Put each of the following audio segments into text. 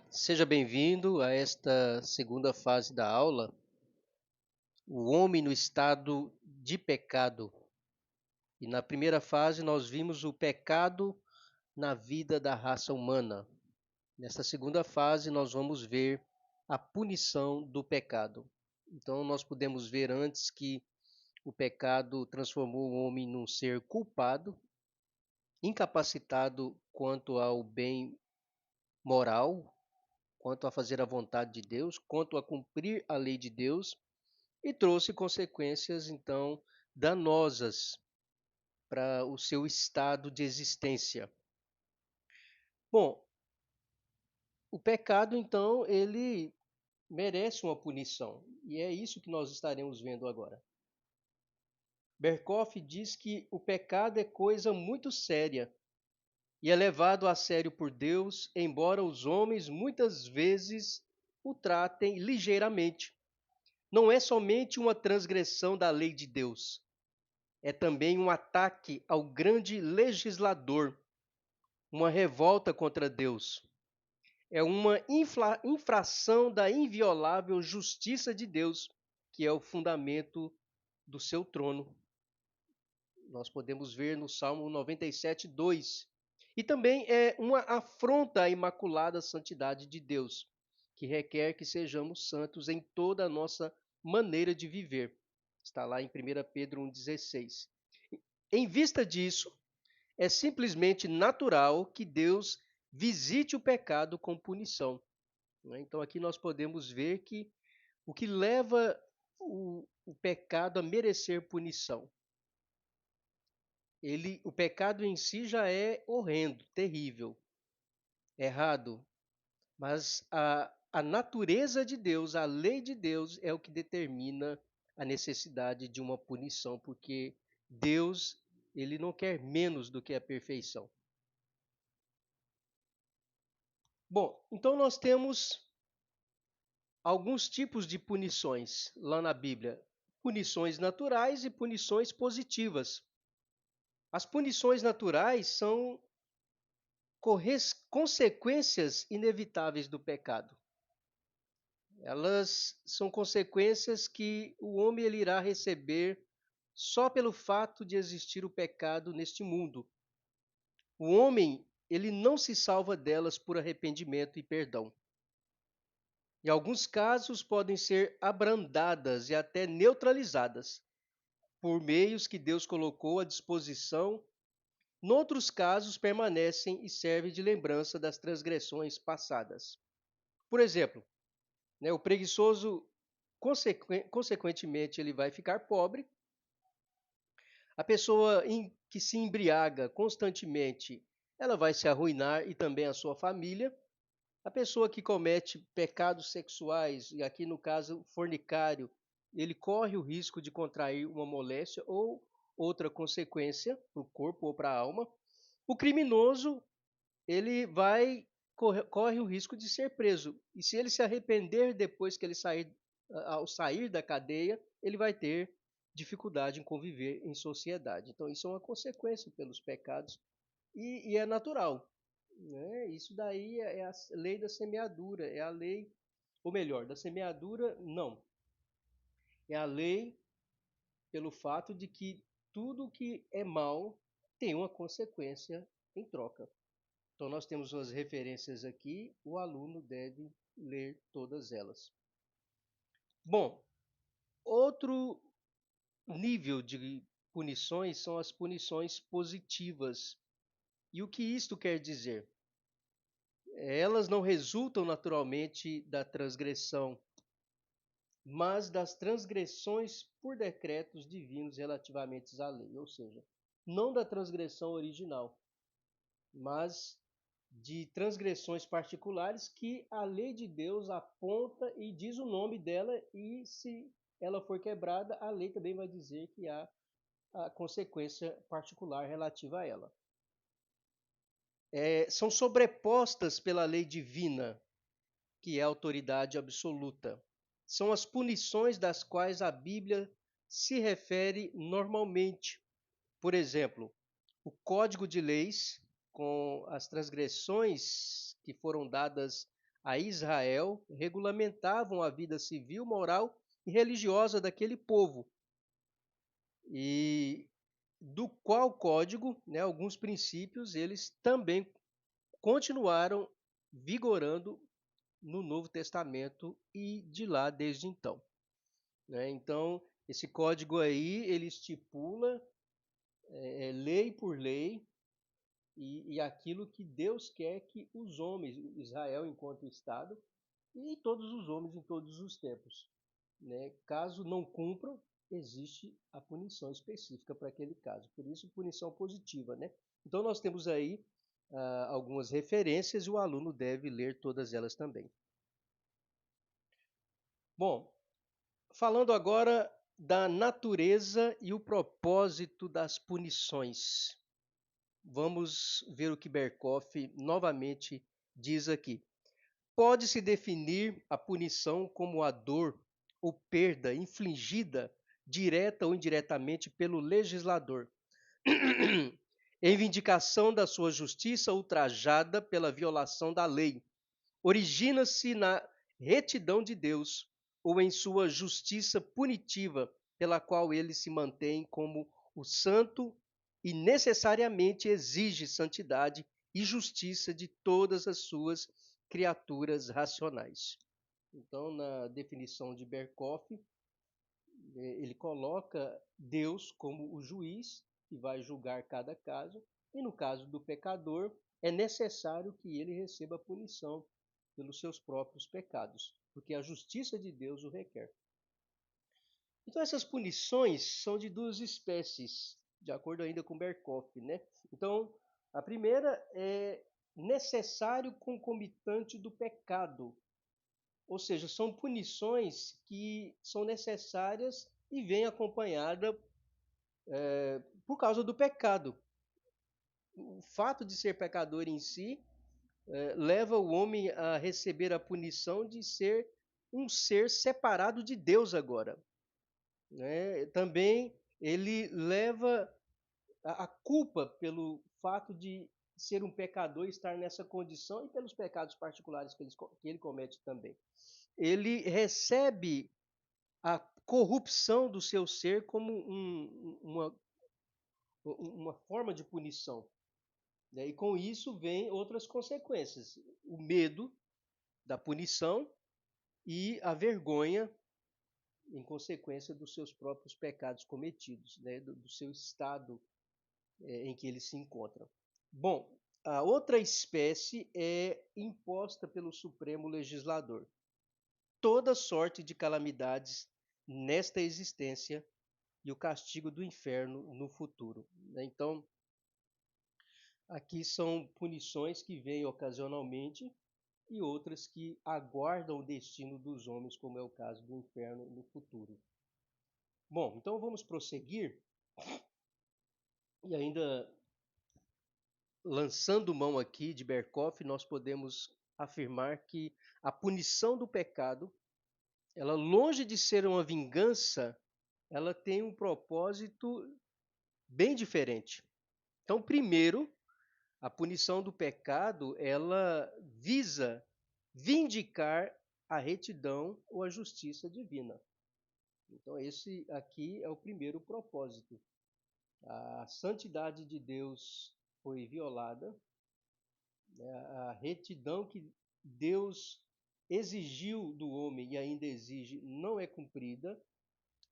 Seja bem-vindo a esta segunda fase da aula, o homem no estado de pecado. E na primeira fase nós vimos o pecado na vida da raça humana. Nesta segunda fase nós vamos ver a punição do pecado. Então nós podemos ver antes que o pecado transformou o homem num ser culpado, incapacitado quanto ao bem moral, quanto a fazer a vontade de Deus, quanto a cumprir a lei de Deus, e trouxe consequências então danosas para o seu estado de existência. Bom, o pecado então ele merece uma punição, e é isso que nós estaremos vendo agora. Berkoff diz que o pecado é coisa muito séria e é levado a sério por Deus, embora os homens muitas vezes o tratem ligeiramente. Não é somente uma transgressão da lei de Deus, é também um ataque ao grande legislador, uma revolta contra Deus. É uma infração da inviolável justiça de Deus, que é o fundamento do seu trono. Nós podemos ver no Salmo 97, 2. E também é uma afronta à imaculada santidade de Deus, que requer que sejamos santos em toda a nossa maneira de viver. Está lá em 1 Pedro 1,16. Em vista disso, é simplesmente natural que Deus visite o pecado com punição. Então, aqui nós podemos ver que o que leva o pecado a merecer punição. O pecado em si já é horrendo, terrível, errado, mas a natureza de Deus, a lei de Deus, é o que determina a necessidade de uma punição, porque Deus, ele não quer menos do que a perfeição. Bom, então nós temos alguns tipos de punições lá na Bíblia: punições naturais e punições positivas. As punições naturais são consequências inevitáveis do pecado. Elas são consequências que o homem ele irá receber só pelo fato de existir o pecado neste mundo. O homem ele não se salva delas por arrependimento e perdão. Em alguns casos, podem ser abrandadas e até neutralizadas por meios que Deus colocou à disposição. Noutros casos, permanecem e servem de lembrança das transgressões passadas. Por exemplo, o preguiçoso, consequentemente, ele vai ficar pobre. A pessoa que se embriaga constantemente, ela vai se arruinar e também a sua família. A pessoa que comete pecados sexuais, e aqui no caso fornicário, ele corre o risco de contrair uma moléstia ou outra consequência para o corpo ou para a alma. O criminoso, ele corre o risco de ser preso. E se ele se arrepender depois que ele ao sair da cadeia, ele vai ter dificuldade em conviver em sociedade. Então, isso é uma consequência pelos pecados e é natural. Isso daí é a lei da semeadura, é a lei, ou melhor, da semeadura, não. É a lei pelo fato de que tudo que é mal tem uma consequência em troca. Então, nós temos umas referências aqui, o aluno deve ler todas elas. Bom, outro nível de punições são as punições positivas. E o que isto quer dizer? Elas não resultam naturalmente da transgressão, mas das transgressões por decretos divinos relativamente à lei, ou seja, não da transgressão original, mas de transgressões particulares que a lei de Deus aponta e diz o nome dela, e se ela for quebrada, a lei também vai dizer que há a consequência particular relativa a ela. São sobrepostas pela lei divina, que é a autoridade absoluta. São as punições das quais a Bíblia se refere normalmente. Por exemplo, o Código de Leis, com as transgressões que foram dadas a Israel regulamentavam a vida civil, moral e religiosa daquele povo. E do qual código, né, alguns princípios, eles também continuaram vigorando no Novo Testamento e de lá desde então, né? Então, esse código aí, ele estipula lei por lei e aquilo que Deus quer que os homens, Israel enquanto Estado, e todos os homens em todos os tempos, né? Caso não cumpram, existe a punição específica para aquele caso. Por isso, punição positiva, né? Então, nós temos aí algumas referências e o aluno deve ler todas elas também. Bom, falando agora da natureza e o propósito das punições. Vamos ver o que Berkoff novamente diz aqui. Pode-se definir a punição como a dor ou perda infligida direta ou indiretamente pelo legislador, em vindicação da sua justiça ultrajada pela violação da lei. Origina-se na retidão de Deus ou em sua justiça punitiva, pela qual ele se mantém como o santo e necessariamente exige santidade e justiça de todas as suas criaturas racionais. Então, na definição de Berkoff, ele coloca Deus como o juiz que vai julgar cada caso, e no caso do pecador, é necessário que ele receba punição pelos seus próprios pecados, porque a justiça de Deus o requer. Então, essas punições são de duas espécies, de acordo ainda com Berkoff, né? Então, a primeira é necessário concomitante do pecado, ou seja, são punições que são necessárias e vêm acompanhada por causa do pecado. O fato de ser pecador em si leva o homem a receber a punição de ser um ser separado de Deus agora, né? Também ele leva a culpa pelo fato de ser um pecador, estar nessa condição e pelos pecados particulares que ele comete também. Ele recebe a corrupção do seu ser como uma forma de punição, né? E com isso vem outras consequências: o medo da punição e a vergonha em consequência dos seus próprios pecados cometidos, né? do seu estado em que ele se encontra. Bom, a outra espécie é imposta pelo Supremo Legislador. Toda sorte de calamidades nesta existência e o castigo do inferno no futuro, né? Então, aqui são punições que vêm ocasionalmente e outras que aguardam o destino dos homens, como é o caso do inferno no futuro. Bom, então vamos prosseguir e ainda lançando mão aqui de Berkoff, nós podemos afirmar que a punição do pecado, ela longe de ser uma vingança, ela tem um propósito bem diferente. Então, primeiro, a punição do pecado, ela visa vindicar a retidão ou a justiça divina. Então, esse aqui é o primeiro propósito. A santidade de Deus foi violada, né? A retidão que Deus exigiu do homem e ainda exige não é cumprida,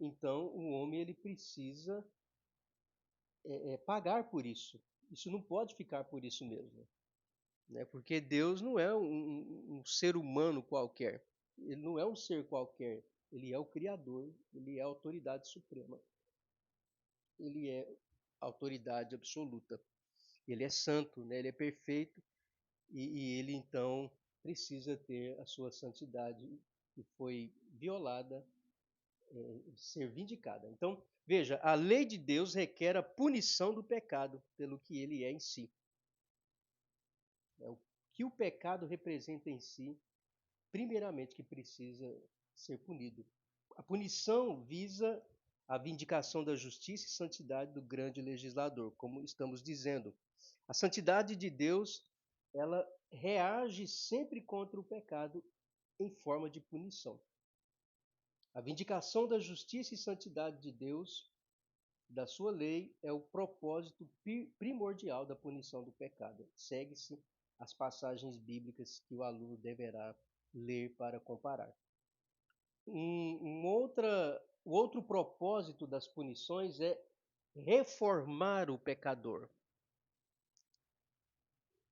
então o homem ele precisa pagar por isso. Isso não pode ficar por isso mesmo, né? Porque Deus não é um ser humano qualquer. Ele não é um ser qualquer. Ele é o Criador, ele é a autoridade suprema. Ele é a autoridade absoluta. Ele é santo, né? Ele é perfeito e ele então precisa ter a sua santidade que foi violada, ser vindicada. Então, veja, a lei de Deus requer a punição do pecado pelo que ele é em si. O que o pecado representa em si, primeiramente que precisa ser punido. A punição visa a vindicação da justiça e santidade do grande legislador, como estamos dizendo. A santidade de Deus ela reage sempre contra o pecado em forma de punição. A vindicação da justiça e santidade de Deus, da sua lei, é o propósito primordial da punição do pecado. Segue-se as passagens bíblicas que o aluno deverá ler para comparar. O outro propósito das punições é reformar o pecador.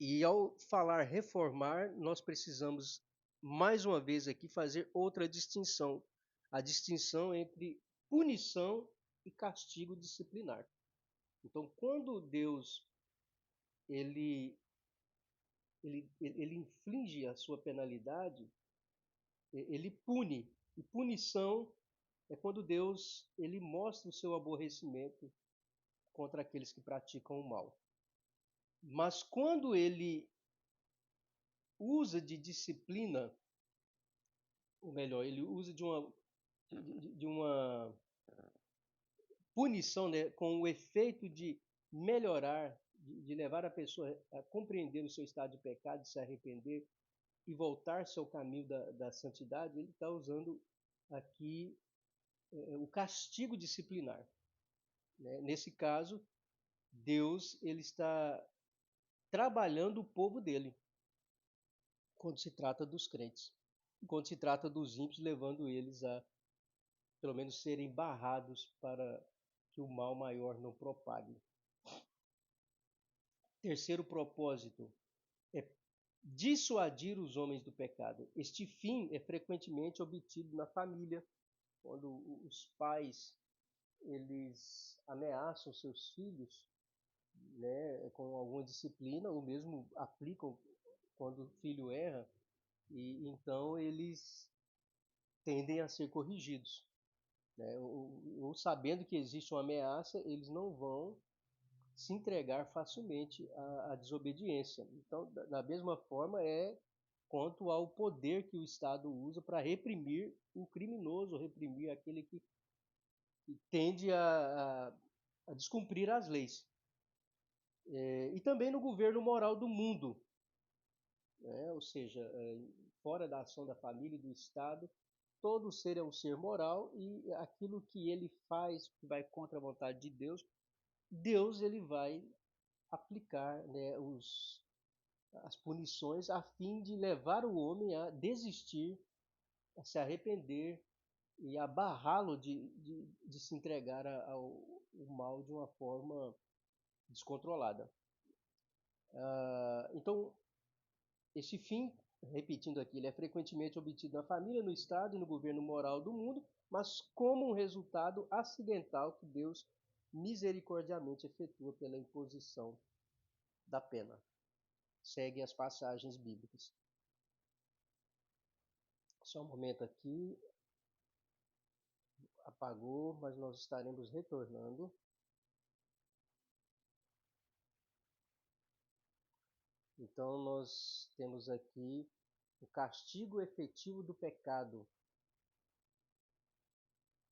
E ao falar reformar, nós precisamos, mais uma vez aqui, fazer outra distinção. A distinção entre punição e castigo disciplinar. Então, quando Deus ele inflige a sua penalidade, ele pune. E punição é quando Deus ele mostra o seu aborrecimento contra aqueles que praticam o mal. Mas quando ele usa de disciplina, ou melhor, ele usa de uma punição, né, com o efeito de melhorar, de levar a pessoa a compreender o seu estado de pecado, de se arrepender e voltar-se ao caminho da santidade, ele está usando aqui o castigo disciplinar. Né? Nesse caso, Deus ele está trabalhando o povo dele quando se trata dos crentes. Quando se trata dos ímpios, levando eles a, pelo menos, serem barrados para que o mal maior não propague. Terceiro propósito é dissuadir os homens do pecado. Este fim é frequentemente obtido na família, quando os pais eles ameaçam seus filhos, né, com alguma disciplina, ou mesmo aplicam quando o filho erra, e então eles tendem a ser corrigidos. Né? Ou sabendo que existe uma ameaça, eles não vão se entregar facilmente à desobediência. Então, da mesma forma, é quanto ao poder que o Estado usa para reprimir o criminoso, reprimir aquele que tende a descumprir as leis. E também no governo moral do mundo, né? Ou seja, fora da ação da família e do Estado, todo ser é um ser moral e aquilo que ele faz que vai contra a vontade de Deus, Deus ele vai aplicar, né, as punições a fim de levar o homem a desistir, a se arrepender e a barrá-lo de se entregar ao mal de uma forma descontrolada. Então, esse fim, repetindo aqui, ele é frequentemente obtido na família, no Estado e no governo moral do mundo, mas como um resultado acidental que Deus misericordiamente efetua pela imposição da pena. Seguem as passagens bíblicas. Só um momento aqui. Apagou, mas nós estaremos retornando. Então, nós temos aqui o castigo efetivo do pecado.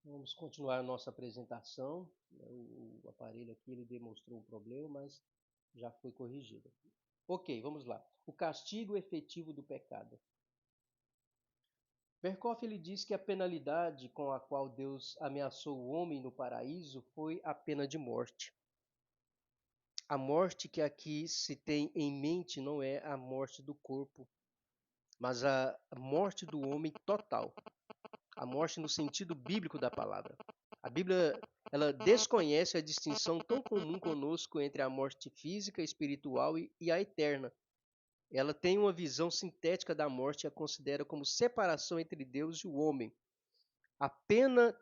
Vamos continuar a nossa apresentação. O aparelho aqui ele demonstrou um problema, mas já foi corrigido. Ok, vamos lá. O castigo efetivo do pecado. Berkoff ele diz que a penalidade com a qual Deus ameaçou o homem no paraíso foi a pena de morte. A morte que aqui se tem em mente não é a morte do corpo, mas a morte do homem total. A morte no sentido bíblico da palavra. A Bíblia ela desconhece a distinção tão comum conosco entre a morte física, espiritual e a eterna. Ela tem uma visão sintética da morte e a considera como separação entre Deus e o homem. A pena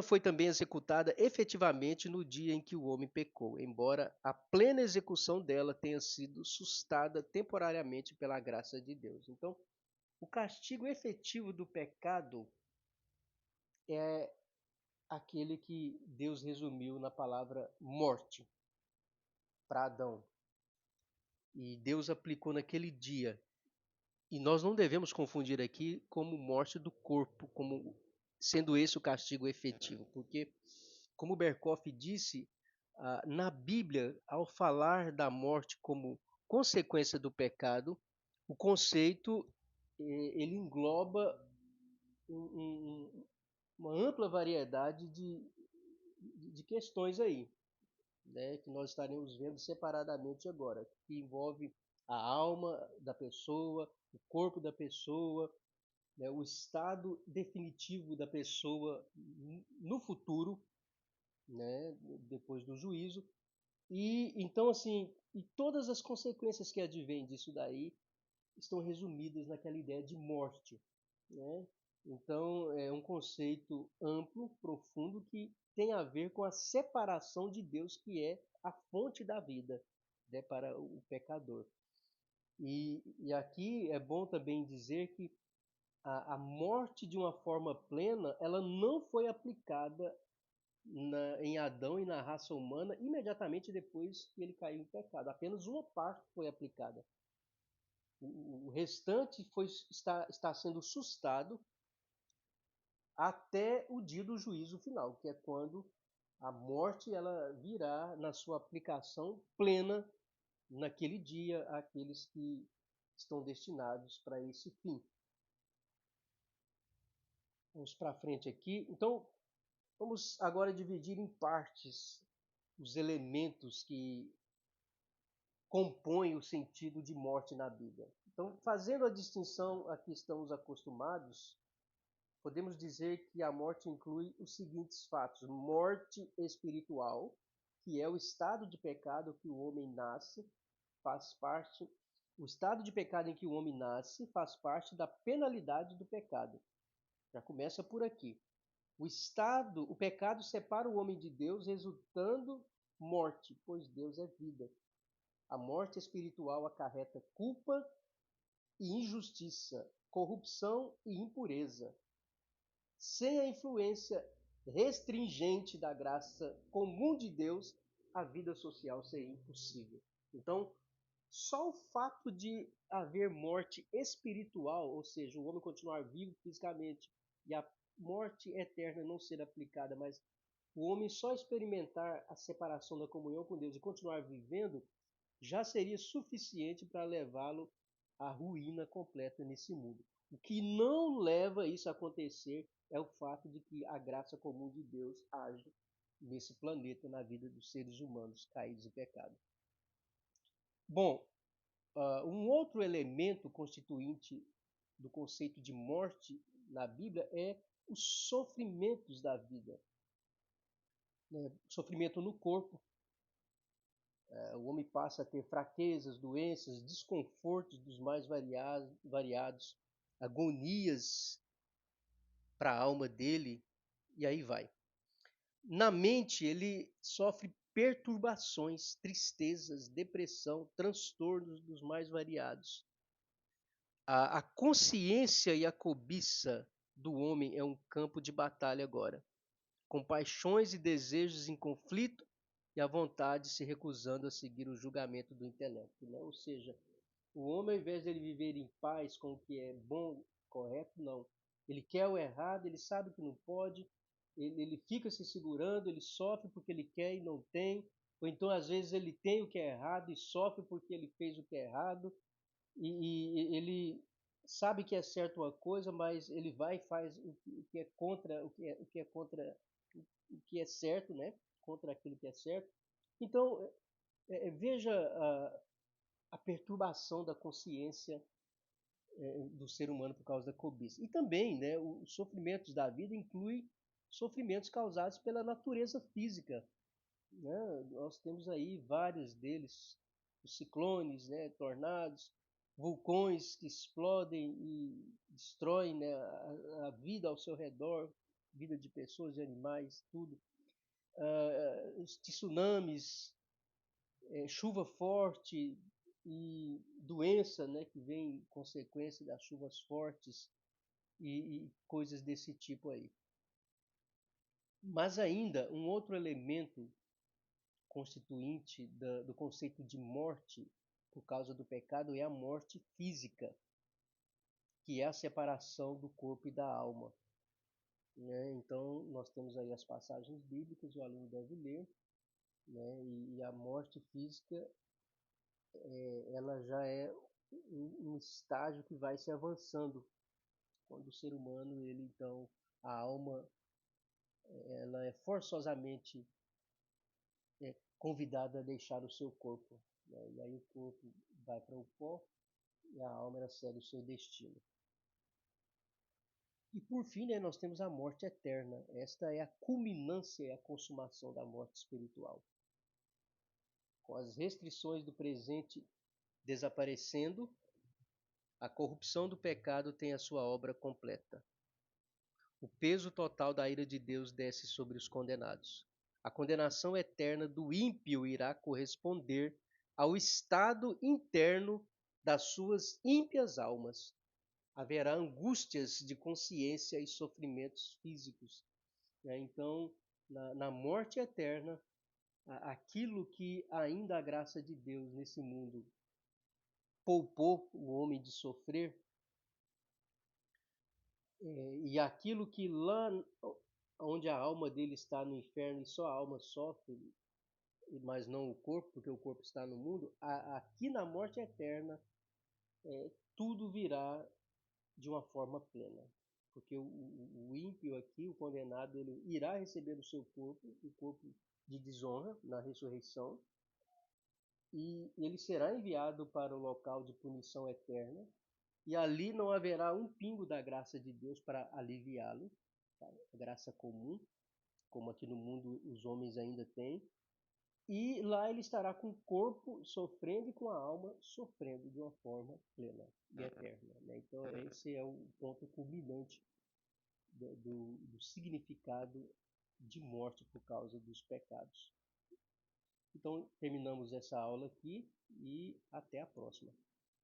foi também executada efetivamente no dia em que o homem pecou, embora a plena execução dela tenha sido sustada temporariamente pela graça de Deus. Então, o castigo efetivo do pecado é aquele que Deus resumiu na palavra morte para Adão. E Deus aplicou naquele dia. E nós não devemos confundir aqui como morte do corpo, como sendo esse o castigo efetivo, porque, como Berkoff disse, na Bíblia, ao falar da morte como consequência do pecado, o conceito ele engloba uma ampla variedade de questões aí, né, que nós estaremos vendo separadamente agora, que envolve a alma da pessoa, o corpo da pessoa, né, o estado definitivo da pessoa no futuro, né, depois do juízo. E então assim, e todas as consequências que advêm disso daí estão resumidas naquela ideia de morte, né? Então é um conceito amplo, profundo, que tem a ver com a separação de Deus, que é a fonte da vida, né, para o pecador. E aqui é bom também dizer que a morte de uma forma plena, ela não foi aplicada em Adão e na raça humana imediatamente depois que ele caiu em pecado. Apenas uma parte foi aplicada. O restante está sendo sustado até o dia do juízo final, que é quando a morte ela virá na sua aplicação plena naquele dia àqueles que estão destinados para esse fim. Vamos para frente aqui. Então, vamos agora dividir em partes os elementos que compõem o sentido de morte na Bíblia. Então, fazendo a distinção a que estamos acostumados, podemos dizer que a morte inclui os seguintes fatos: morte espiritual, que é o estado de pecado que o homem nasce, faz parte. O estado de pecado em que o homem nasce faz parte da penalidade do pecado. Já começa por aqui. O pecado separa o homem de Deus, resultando morte, pois Deus é vida. A morte espiritual acarreta culpa e injustiça, corrupção e impureza. Sem a influência restringente da graça comum de Deus, a vida social seria impossível. Então, só o fato de haver morte espiritual, ou seja, o homem continuar vivo fisicamente e a morte eterna não ser aplicada, mas o homem só experimentar a separação da comunhão com Deus e continuar vivendo, já seria suficiente para levá-lo à ruína completa nesse mundo. O que não leva isso a acontecer é o fato de que a graça comum de Deus age nesse planeta, na vida dos seres humanos caídos em pecado. Bom, um outro elemento constituinte do conceito de morte na Bíblia é os sofrimentos da vida. Sofrimento no corpo. O homem passa a ter fraquezas, doenças, desconfortos dos mais variados, agonias para a alma dele, e aí vai. Na mente, ele sofre perturbações, tristezas, depressão, transtornos dos mais variados. A consciência e a cobiça do homem é um campo de batalha agora, com paixões e desejos em conflito e a vontade se recusando a seguir o julgamento do intelecto, né? Ou seja, o homem, ao invés de ele viver em paz com o que é bom, correto, não. Ele quer o errado, ele sabe que não pode, ele fica se segurando, ele sofre porque ele quer e não tem, ou então às vezes ele tem o que é errado e sofre porque ele fez o que é errado, e ele sabe que é certo uma coisa, mas ele vai e faz o que é contra o que é certo, né? Contra aquilo que é certo. Então, veja a perturbação da consciência do ser humano por causa da cobiça. E também, né, os sofrimentos da vida incluem sofrimentos causados pela natureza física, né? Nós temos aí vários deles, os ciclones, né, tornados, vulcões que explodem e destroem, né, a vida ao seu redor, vida de pessoas e animais, tudo. Os tsunamis, chuva forte e doença, né, que vem em consequência das chuvas fortes e coisas desse tipo aí. Mas ainda um outro elemento constituinte do conceito de morte por causa do pecado é a morte física, que é a separação do corpo e da alma, né? Então nós temos aí as passagens bíblicas, o aluno deve ler, né? E a morte física ela já é um estágio que vai se avançando. Quando o ser humano, ele então, a alma, ela é forçosamente convidada a deixar o seu corpo, né? E aí o corpo vai para o pó e a alma ela segue o seu destino. E por fim, né, nós temos a morte eterna. Esta é a culminância e a consumação da morte espiritual. Com as restrições do presente desaparecendo, a corrupção do pecado tem a sua obra completa. O peso total da ira de Deus desce sobre os condenados. A condenação eterna do ímpio irá corresponder ao estado interno das suas ímpias almas. Haverá angústias de consciência e sofrimentos físicos, né? Então, na morte eterna, aquilo que ainda a graça de Deus nesse mundo poupou o homem de sofrer, e aquilo que lá onde a alma dele está no inferno e só a alma sofre, mas não o corpo, porque o corpo está no mundo, aqui na morte eterna, tudo virá de uma forma plena. Porque o ímpio aqui, o condenado, ele irá receber o corpo de desonra na ressurreição, e ele será enviado para o local de punição eterna, e ali não haverá um pingo da graça de Deus para aliviá-lo, tá? Graça comum, como aqui no mundo os homens ainda têm, e lá ele estará com o corpo sofrendo e com a alma sofrendo de uma forma plena e eterna, né? Então esse é o ponto culminante do significado de morte por causa dos pecados. Então terminamos essa aula aqui e até a próxima.